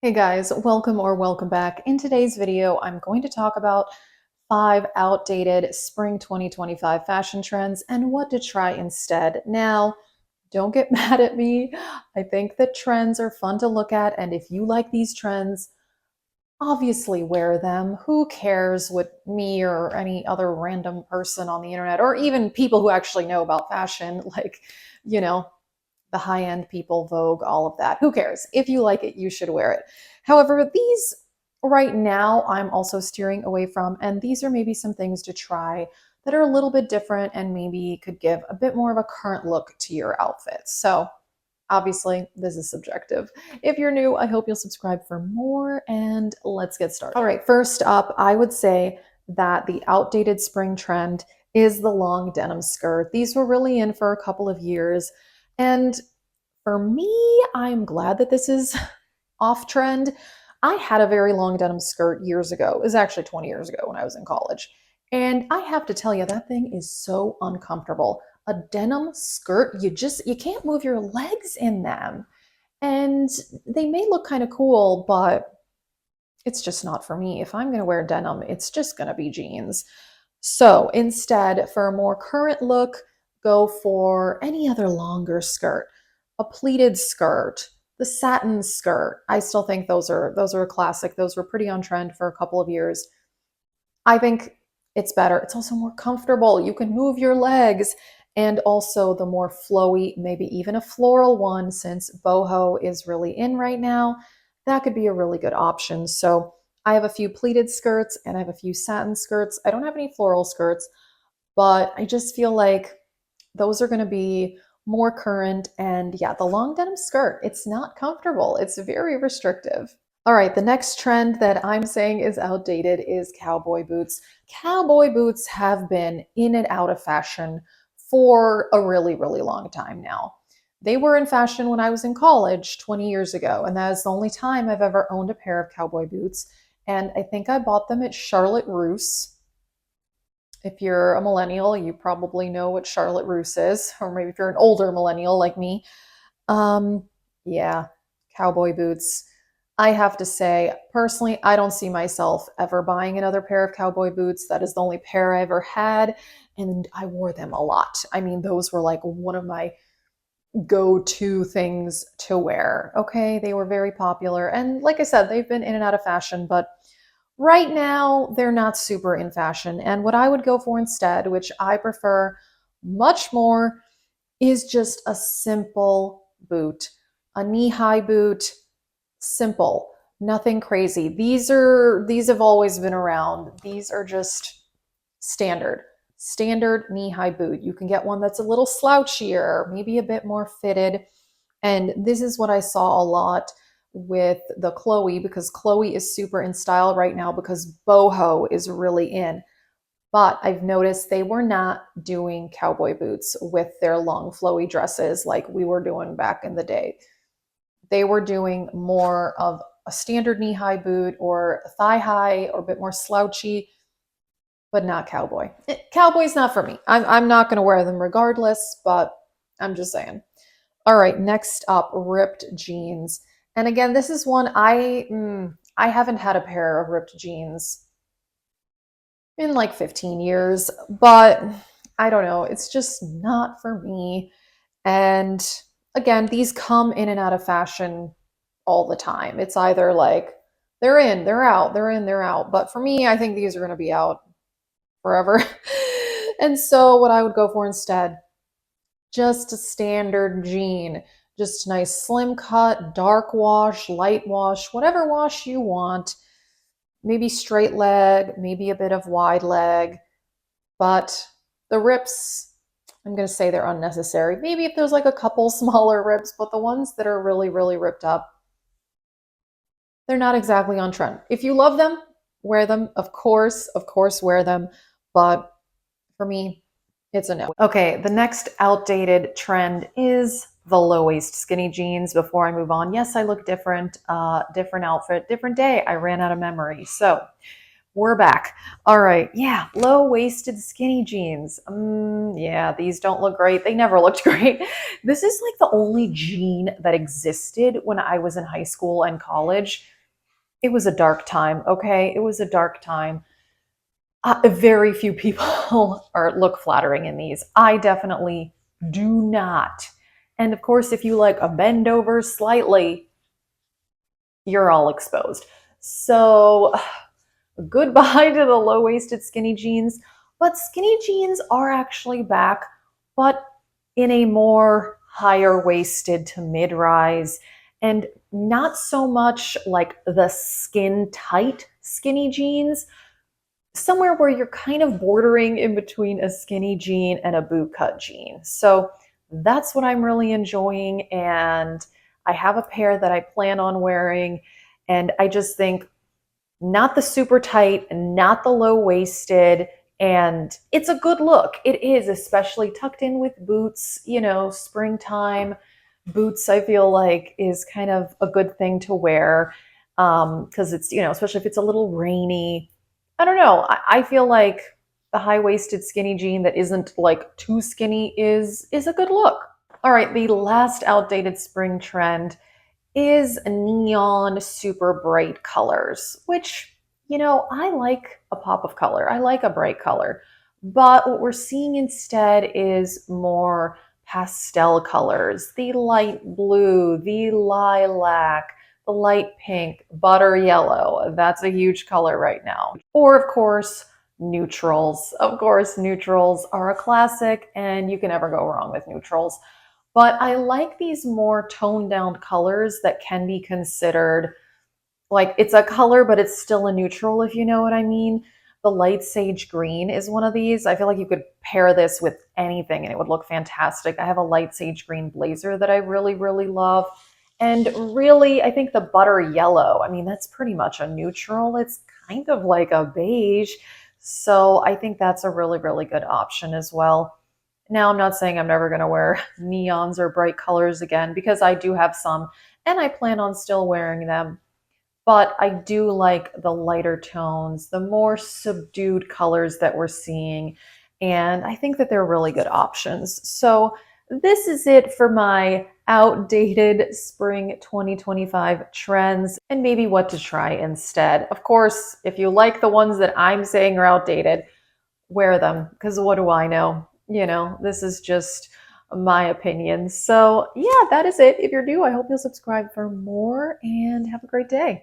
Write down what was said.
Hey guys, welcome or welcome back. In today's video, I'm going to talk about 5 outdated spring 2025 fashion trends and what to try instead. Now, don't get mad at me. I think that trends are fun to look at, and if you like these trends, obviously wear them. Who cares what me or any other random person on the internet, or even people who actually know about fashion, like, you know, the high end people, Vogue, all of that. Who cares? If you like it, you should wear it. However, these right now I'm also steering away from, and these are maybe some things to try that are a little bit different and maybe could give a bit more of a current look to your outfit. So, obviously, this is subjective. If you're new, I hope you'll subscribe for more, and let's get started. All right, first up, I would say that the outdated spring trend is the long denim skirt. These were really in for a couple of years. And for me, I'm glad that this is off trend. I had a very long denim skirt years ago. It was actually 20 years ago when I was in college. And I have to tell you, that thing is so uncomfortable. A denim skirt, you can't move your legs in them. And they may look kind of cool, but it's just not for me. If I'm going to wear denim, it's just going to be jeans. So instead, for a more current look, go for any other longer skirt, a pleated skirt, the satin skirt. I still think those are a classic. Those were pretty on trend for a couple of years. I think it's better. It's also more comfortable. You can move your legs, and also the more flowy, maybe even a floral one, since boho is really in right now. That could be a really good option. So I have a few pleated skirts and I have a few satin skirts. I don't have any floral skirts, but I just feel like those are going to be more current. And yeah, the long denim skirt, it's not comfortable. It's very restrictive. All right, the next trend that I'm saying is outdated is cowboy boots. Cowboy boots have been in and out of fashion for a really, really long time now. They were in fashion when I was in college 20 years ago, and that is the only time I've ever owned a pair of cowboy boots. And I think I bought them at Charlotte Russe. If you're a millennial, you probably know what Charlotte Russe is, or maybe if you're an older millennial like me. Um, yeah, cowboy boots. I have to say, personally, I don't see myself ever buying another pair of cowboy boots. That is the only pair I ever had, and I wore them a lot. I mean, those were like one of my go-to things to wear. Okay, they were very popular, and like I said, they've been in and out of fashion, but right now, they're not super in fashion. And what I would go for instead, which I prefer much more, is just a simple boot, a knee-high boot, simple, nothing crazy. These have always been around. These are just standard knee-high boot. You can get one that's a little slouchier, maybe a bit more fitted. And this is what I saw a lot with the Chloe, because Chloe is super in style right now because boho is really in. But I've noticed they were not doing cowboy boots with their long flowy dresses like we were doing back in the day. They were doing more of a standard knee-high boot or thigh high or a bit more slouchy, but not cowboy. Cowboy's not for me. I'm not going to wear them regardless, but I'm just saying. All right, next up, ripped jeans. And again, this is one I haven't had a pair of ripped jeans in like 15 years, but I don't know, it's just not for me. And again, these come in and out of fashion all the time. It's either like they're in, they're out, they're in, they're out. But for me, I think these are going to be out forever. And so what I would go for instead, just a standard jean, just nice slim cut, dark wash, light wash, whatever wash you want. Maybe straight leg, maybe a bit of wide leg, but the rips, I'm going to say they're unnecessary. Maybe if there's like a couple smaller rips, but the ones that are really, really ripped up, they're not exactly on trend. If you love them, wear them. Of course, wear them. But for me, it's a no. Okay, the next outdated trend is the low waist skinny jeans. Before I move on, yes, I look different, different outfit, different day. I ran out of memory. So we're back. All right, yeah, low waisted skinny jeans. Yeah, these don't look great. They never looked great. This is like the only jean that existed when I was in high school and college. It was a dark time, okay? It was a dark time. Very few people are look flattering in these. I definitely do not. And of course, if you like a bend over slightly, you're all exposed. So goodbye to the low-waisted skinny jeans. But skinny jeans are actually back, but in a more higher waisted to mid-rise, and not so much like the skin tight skinny jeans, somewhere where you're kind of bordering in between a skinny jean and a boot cut jean. So that's what I'm really enjoying. And I have a pair that I plan on wearing. And I just think not the super tight, not the low waisted, and it's a good look. It is, especially tucked in with boots, springtime boots, I feel like is kind of a good thing to wear. Because it's, especially if it's a little rainy. I don't know. I feel like the high-waisted skinny jean that isn't like too skinny is a good look. All right, the last outdated spring trend is neon super bright colors, which, I like a pop of color. I like a bright color. But what we're seeing instead is more pastel colors, the light blue, the lilac, the light pink, butter yellow. That's a huge color right now. Or, of course, neutrals. Of course, neutrals are a classic, and you can never go wrong with neutrals. But I like these more toned down colors that can be considered like it's a color, but it's still a neutral, if you know what I mean. The light sage green is one of these. I feel like you could pair this with anything and it would look fantastic. I have a light sage green blazer that I really, really love. And really, I think the butter yellow, I mean, that's pretty much a neutral. It's kind of like a beige. So I think that's a really, really good option as well. Now, I'm not saying I'm never going to wear neons or bright colors again because I do have some and I plan on still wearing them. But I do like the lighter tones, the more subdued colors that we're seeing. And I think that they're really good options. So this is it for my outdated spring 2025 trends and maybe what to try instead. Of course, if you like the ones that I'm saying are outdated, wear them because what do I know? This is just my opinion. So, yeah, that is it. If you're new, I hope you'll subscribe for more and have a great day.